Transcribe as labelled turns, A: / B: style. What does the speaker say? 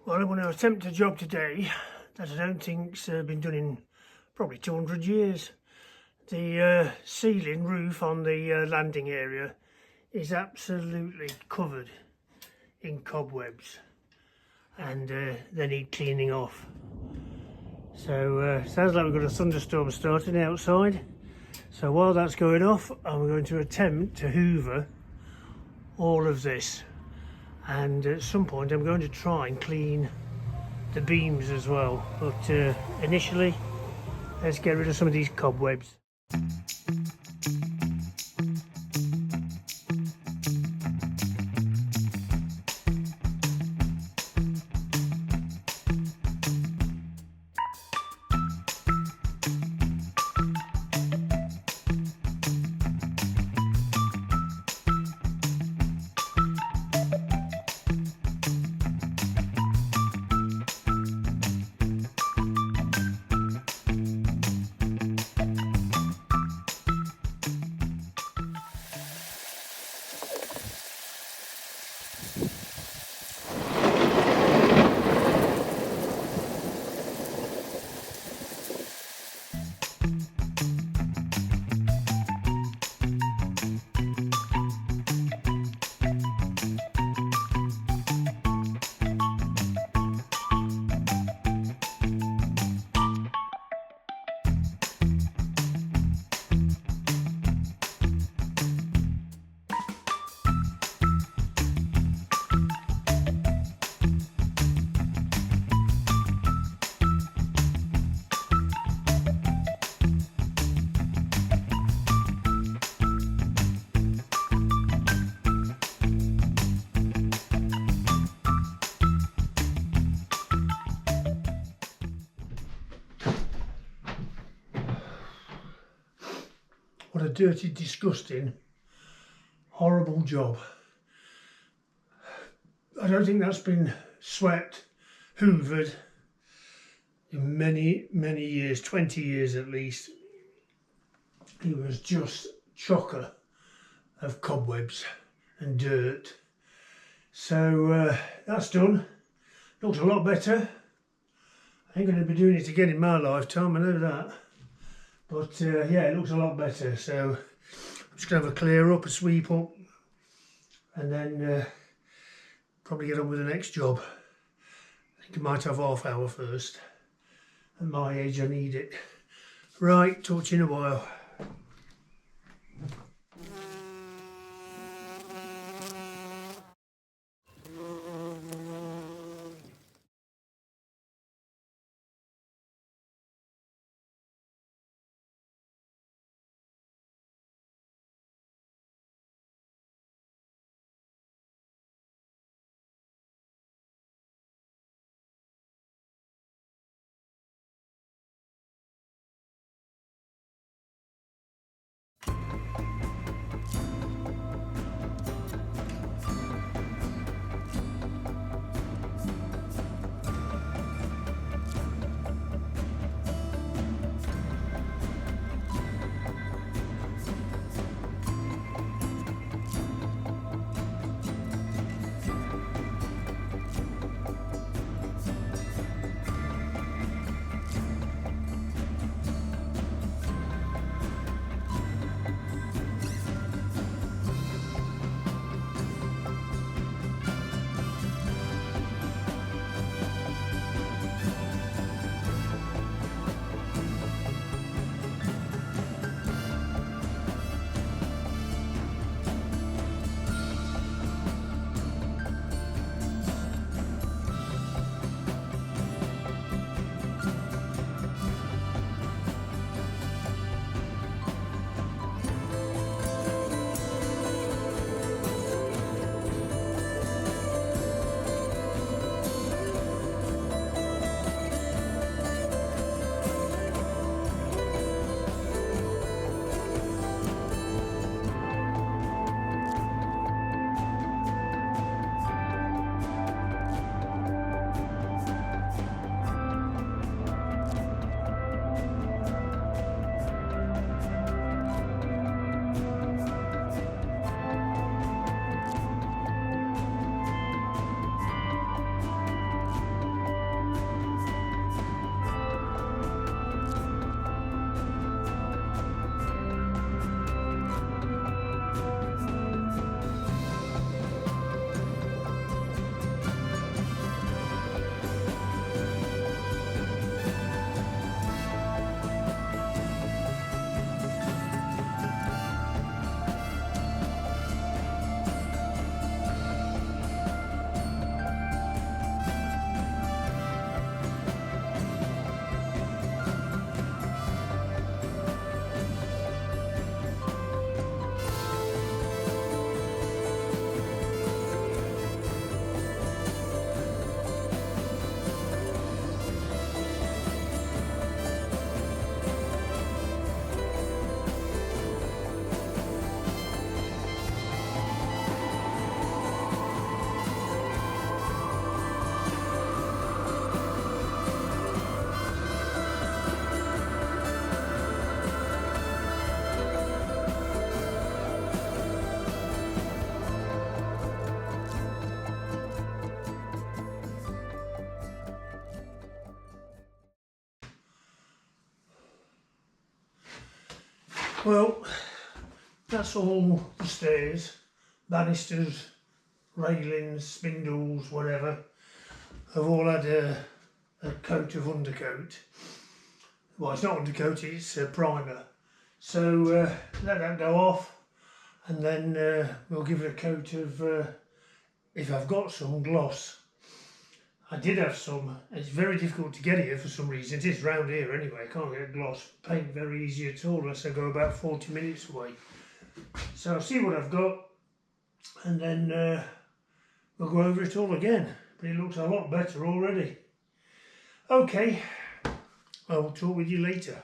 A: Well, I'm going to attempt a job today that I don't think's been done in probably 200 years. The ceiling roof on the landing area is absolutely covered in cobwebs, and they need cleaning off. So sounds like we've got a thunderstorm starting outside. So while that's going off, I'm going to attempt to hoover all of this, and at some point I'm going to try and clean the beams as well, but initially let's get rid of some of these cobwebs. What a dirty, disgusting, horrible job. I don't think that's been swept, hoovered in many, many years, 20 years at least. It was just chocker of cobwebs and dirt. So that's done. Looks a lot better. I ain't going to be doing it again in my lifetime, I know that. But yeah, it looks a lot better. So I'm just going to have a clear up, a sweep up, and then probably get on with the next job. I think I might have half hour first. At my age, I need it. Right, talk to you in a while. Well, that's all the stairs, banisters, railings, spindles, whatever, have all had a coat of undercoat. Well, it's not undercoat, it's a primer. So let that go off, and then we'll give it a coat of, if I've got some, gloss. I did have some. It's very difficult to get here for some reason. It is round here anyway. I can't get gloss paint very easy at all unless I go about 40 minutes away. So I'll see what I've got, and then we'll go over it all again. But it looks a lot better already. Okay, I will talk with you later.